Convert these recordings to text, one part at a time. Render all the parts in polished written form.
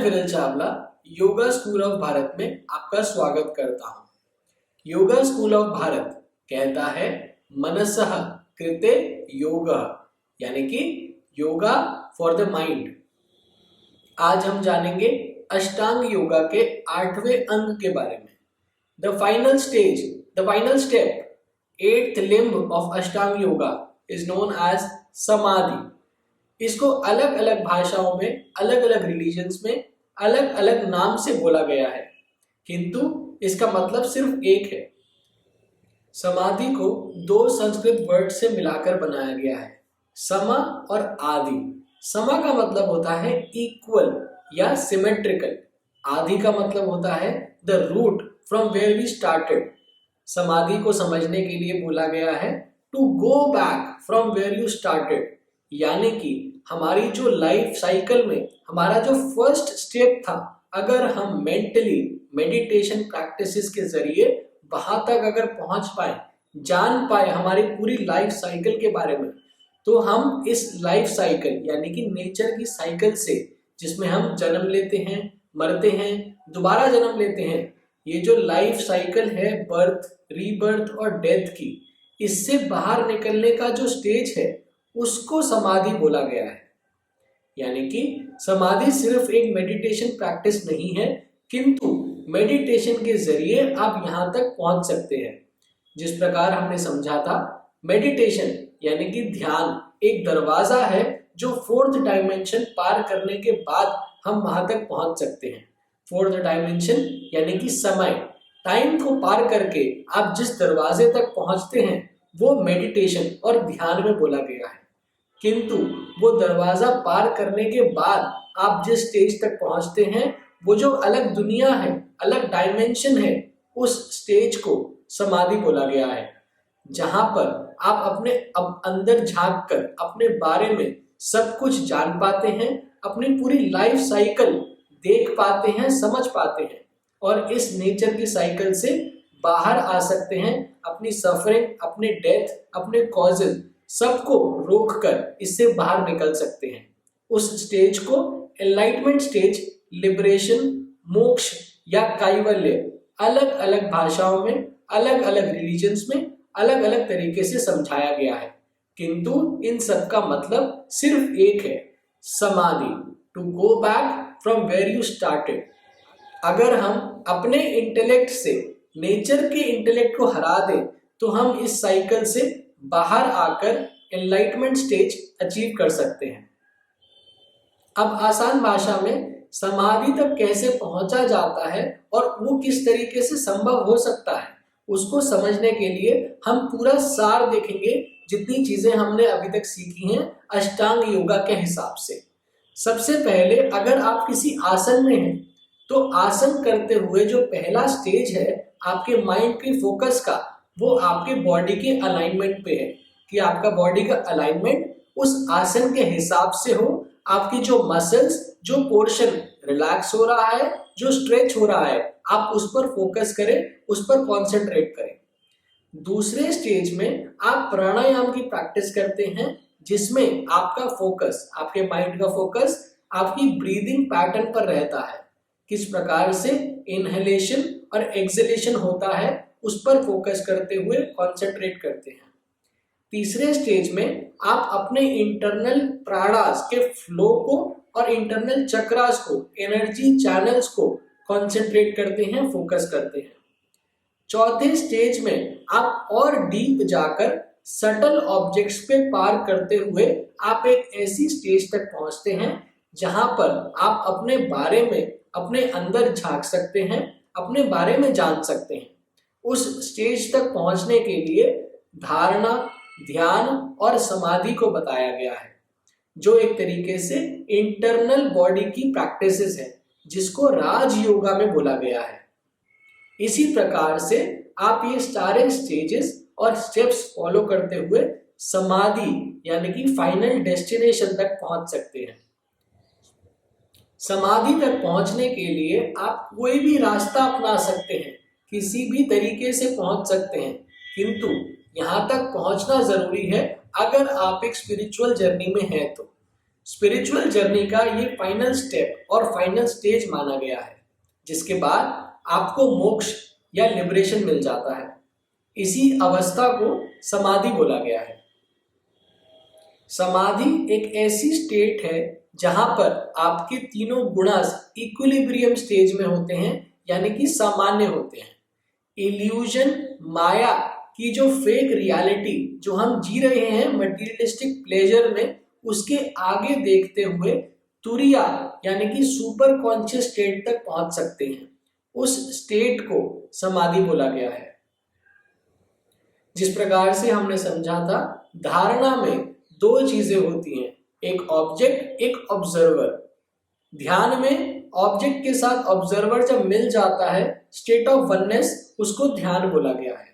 विरल Chawla yoga school of Bharat में आपका स्वागत करता हूँ। योगा स्कूल ऑफ भारत कहता है मनसः कृते योगः, यानी कि योगा फॉर द माइंड। आज हम जानेंगे अष्टांग योगा के 8वें अंग के बारे में। The final step, 8th limb of Ashtanga yoga is known as समाधि। इसको अलग अलग भाषाओं में, अलग अलग रिलीजन्स में अलग अलग नाम से बोला गया है, किंतु इसका मतलब सिर्फ एक है। समाधि को 2 संस्कृत वर्ड से मिलाकर बनाया गया है, समा और आदि। समा का मतलब होता है इक्वल या सिमेट्रिकल। आदि का मतलब होता है the root from where we started. समाधि को समझने के लिए बोला गया है to go back from where you started, यानी कि हमारी जो लाइफ साइकिल में हमारा जो फर्स्ट स्टेप था, अगर हम मेंटली मेडिटेशन प्रैक्टिसेस के जरिए वहां तक अगर पहुंच पाए, जान पाए हमारी पूरी लाइफ साइकिल के बारे में, तो हम इस लाइफ साइकिल यानी कि नेचर की साइकिल से, जिसमें हम जन्म लेते हैं, मरते हैं, दोबारा जन्म लेते हैं, ये जो लाइफ साइकिल है बर्थ, रीबर्थ और डेथ की, इससे बाहर निकलने का जो स्टेज है उसको समाधि बोला गया है। यानी कि समाधि सिर्फ एक मेडिटेशन प्रैक्टिस नहीं है, किंतु मेडिटेशन के जरिए आप यहां तक पहुंच सकते हैं। जिस प्रकार हमने समझा था, मेडिटेशन यानी कि ध्यान एक दरवाजा है जो 4th डायमेंशन पार करने के बाद हम वहां तक पहुंच सकते हैं। 4th डायमेंशन यानी कि समय, टाइम को पार करके आप जिस दरवाजे तक पहुंचते हैं वो मेडिटेशन और ध्यान में बोला गया है। किंतु वो दरवाजा पार करने के बाद आप जिस स्टेज तक पहुंचते हैं, वो जो अलग दुनिया है, अलग डायमेंशन है, उस स्टेज को समाधि बोला गया है, जहां पर आप अपने अंदर झांक कर अपने बारे में सब कुछ जान पाते हैं, अपनी पूरी लाइफ साइकिल देख पाते हैं, समझ पाते हैं और इस नेचर की साइकिल से बाहर आ सकते हैं। अपनी सफरिंग, अपने डेथ, अपने कॉजेज सबको रोककर इससे बाहर निकल सकते हैं। उस स्टेज को एनलाइटमेंट स्टेज, लिबरेशन, मोक्ष या कैवल्य अलग अलग भाषाओं में, अलग अलग रिलीजन्स में अलग अलग तरीके से समझाया गया है, किंतु इन सब का मतलब सिर्फ एक है, समाधि, to go back from where you started. अगर हम अपने इंटेलेक्ट से नेचर के इंटेलेक्ट को हरा दें, तो हम इस साइकिल से बाहर आकर एनलाइटमेंट स्टेज अचीव कर सकते हैं। अब आसान भाषा में समाधि तक कैसे पहुंचा जाता है और वो किस तरीके से संभव हो सकता है, उसको समझने के लिए हम पूरा सार देखेंगे, जितनी चीजें हमने अभी तक सीखी हैं अष्टांग योगा के हिसाब से। सबसे पहले अगर आप किसी आसन में हैं, तो आसन करते हुए जो पहला स्टेज है आपके माइंड के फोकस का, वो आपके बॉडी के अलाइनमेंट पे है, कि आपका बॉडी का अलाइनमेंट उस आसन के हिसाब से हो। आपकी जो मसल्स, जो पोर्शन रिलैक्स हो रहा है, जो स्ट्रेच हो रहा है, आप उस पर फोकस करें, उस पर कॉन्सेंट्रेट करें। दूसरे स्टेज में आप प्राणायाम की प्रैक्टिस करते हैं, जिसमें आपका फोकस, आपके माइंड का फोकस आपकी ब्रीदिंग पैटर्न पर रहता है। किस प्रकार से इनहेलेशन और एक्सहेलेशन होता है, उस पर फोकस करते हुए कॉन्सेंट्रेट करते हैं। तीसरे स्टेज में आप अपने इंटरनल प्राणास के फ्लो को और इंटरनल चक्रास को, एनर्जी चैनल्स को कॉन्सेंट्रेट करते हैं, फोकस करते हैं। चौथे स्टेज में आप और डीप जाकर सटल ऑब्जेक्ट्स पे पार करते हुए आप एक ऐसी स्टेज तक पहुंचते हैं जहां पर आप अपने बारे में, अपने अंदर झांक सकते हैं, अपने बारे में जान सकते हैं। उस स्टेज तक पहुंचने के लिए धारणा, ध्यान और समाधि को बताया गया है, जो एक तरीके से इंटरनल बॉडी की प्रैक्टिसेस है, जिसको राज योगा में बोला गया है। इसी प्रकार से आप ये सारे स्टेजेस और स्टेप्स फॉलो करते हुए समाधि यानी कि फाइनल डेस्टिनेशन तक पहुंच सकते हैं। समाधि तक पहुंचने के लिए आप कोई भी रास्ता अपना सकते हैं, किसी भी तरीके से पहुंच सकते हैं, किंतु यहाँ तक पहुंचना जरूरी है अगर आप एक स्पिरिचुअल जर्नी में हैं तो। स्पिरिचुअल जर्नी का ये फाइनल स्टेप और फाइनल स्टेज माना गया है, जिसके बाद आपको मोक्ष या लिबरेशन मिल जाता है। इसी अवस्था को समाधि बोला गया है। समाधि एक ऐसी स्टेट है जहां पर आपके तीनों गुणास इक्विलिब्रियम स्टेज में होते हैं, यानी कि सामान्य होते हैं। इल्यूजन, माया की जो फेक रियलिटी जो हम जी रहे हैं मटेरियलिस्टिक प्लेजर में, उसके आगे देखते हुए तुरिया यानी कि सुपर कॉन्शियस स्टेट तक पहुंच सकते हैं। उस स्टेट को समाधि बोला गया है। जिस प्रकार से हमने समझा था, धारणा में दो चीजें होती हैं, एक ऑब्जेक्ट, एक ऑब्जर्वर। ध्यान में ऑब्जेक्ट के साथ ऑब्जर्वर जब मिल जाता है, स्टेट ऑफ वननेस, उसको ध्यान बोला गया है।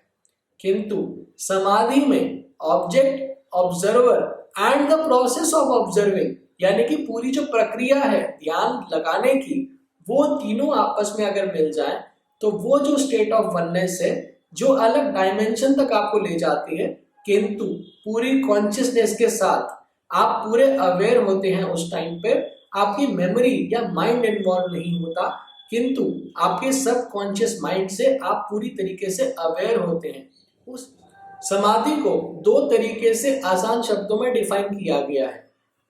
किंतु समाधि में object, observer and the process of observing, यानी कि पूरी जो प्रक्रिया है ध्यान लगाने की, वो तीनों आपस में अगर मिल जाए तो वो जो स्टेट ऑफ वननेस है, जो अलग डायमेंशन तक आपको ले जाती है, किंतु पूरी कॉन्शियसनेस के साथ आप पूरे अवेयर होते हैं। उस टाइम पे आपकी मेमोरी या माइंड इन्वॉल्व नहीं होता, किंतु आपके सब कॉन्शियस माइंड से आप पूरी तरीके से अवेयर होते हैं। उस समाधि को दो तरीके से आसान शब्दों में डिफाइन किया गया है।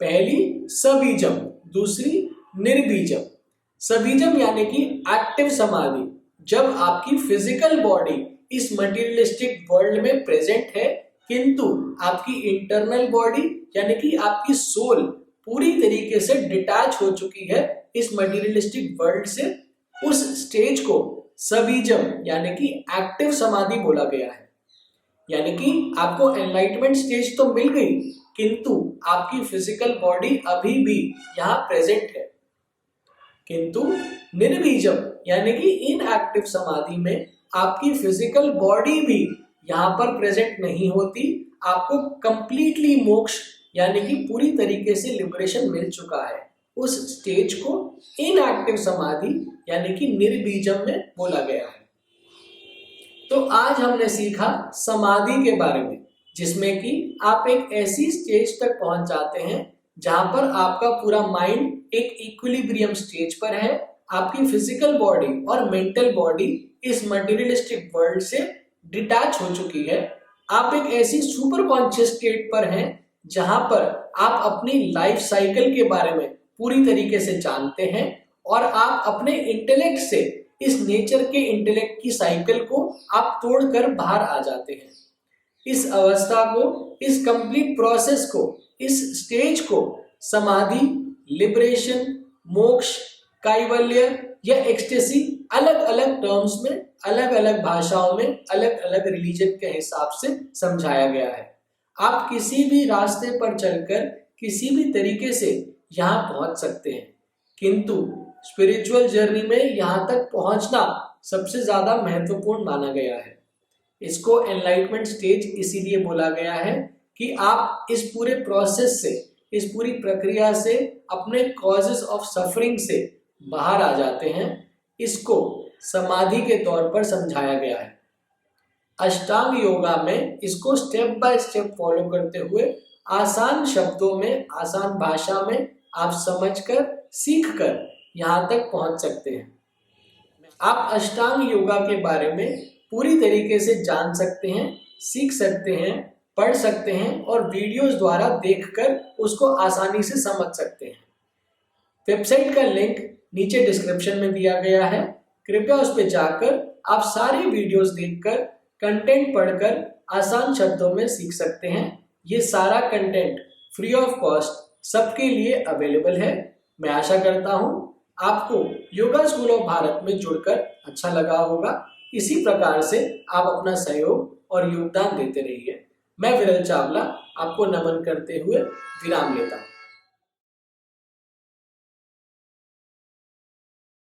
पहली सबीजम, दूसरी निर्बीजम। सबीजम यानी कि एक्टिव समाधि, जब आपकी फिजिकल बॉडी इस मटेरियलिस्टिक वर्ल्ड में प्रेजेंट है, किंतु आपकी इंटरनल बॉडी यानी कि आपकी सोल पूरी तरीके से डिटैच हो चुकी है इस मटेरियलिस्टिक वर्ल्ड से, उस स्टेज को सबीजम यानी कि एक्टिव समाधि बोला गया है। यानी कि आपको एनलाइटमेंट स्टेज तो मिल गई, किंतु आपकी फिजिकल बॉडी अभी भी यहाँ प्रेजेंट है। किंतु निर्बीजम यानी कि इनएक्टिव समाधि में आपकी फिजिकल बॉडी भी यहाँ पर प्रेजेंट नहीं होती, आपको कंप्लीटली मोक्ष यानी कि पूरी तरीके से लिबरेशन मिल चुका है। उस स्टेज को इनएक्टिव समाधि यानी कि निर्बीजम में बोला गया है। तो आज हमने सीखा समाधि के बारे में, जिसमें कि आप एक ऐसी स्टेज तक पहुंच जाते हैं जहां पर आपका पूरा माइंड एक इक्विलिब्रियम स्टेज पर है, आपकी फिजिकल बॉडी और मेंटल बॉडी इस मटेरियलिस्टिक वर्ल्ड से डिटैच हो चुकी है। आप एक ऐसी सुपर कॉन्शियस स्टेट पर हैं जहां पर आप अपनी लाइफ साइकिल के बारे में पूरी तरीके से जानते हैं और आप अपने इंटेलेक्ट से इस नेचर के इंटेलेक्ट की साइकिल को आप तोड़कर बाहर आ जाते हैं। इस अवस्था को, इस कंप्लीट प्रोसेस को, इस स्टेज को समाधि, लिबरेशन, मोक्ष, कैवल्य या एक्सटेसी अलग अलग टर्म्स में, अलग अलग भाषाओं में, अलग अलग रिलीजन के हिसाब से समझाया गया है। आप किसी भी रास्ते पर चलकर किसी भी तरीके से यहाँ पहुंच सकते हैं, किंतु स्पिरिचुअल जर्नी में यहाँ तक पहुंचना सबसे ज्यादा महत्वपूर्ण माना गया है। इसको एनलाइटमेंट स्टेज इसीलिए बोला गया है कि आप इस पूरे प्रोसेस से, इस पूरी प्रक्रिया से, अपने कॉजेस ऑफ सफरिंग से बाहर आ जाते हैं। इसको समाधि के तौर पर समझाया गया है। अष्टांग योगा में इसको स्टेप बाय स्टेप फॉलो करते हुए आसान शब्दों में, आसान भाषा में आप समझकर, सीखकर यहाँ तक पहुंच सकते हैं। आप अष्टांग योगा के बारे में पूरी तरीके से जान सकते हैं, सीख सकते हैं, पढ़ सकते हैं और वीडियोस द्वारा देखकर उसको आसानी से समझ सकते हैं। वेबसाइट का लिंक नीचे डिस्क्रिप्शन में दिया गया है, कृपया उस पर जाकर आप सारी वीडियोस देखकर, कंटेंट पढ़कर आसान शब्दों में सीख सकते हैं। ये सारा कंटेंट फ्री ऑफ कॉस्ट सबके लिए अवेलेबल है। मैं आशा करता हूँ आपको योगा स्कूल ऑफ भारत में जुड़कर अच्छा लगा होगा। इसी प्रकार से आप अपना सहयोग और योगदान देते रहिए। मैं विरल चावला आपको नमन करते हुए विराम लेता हूँ।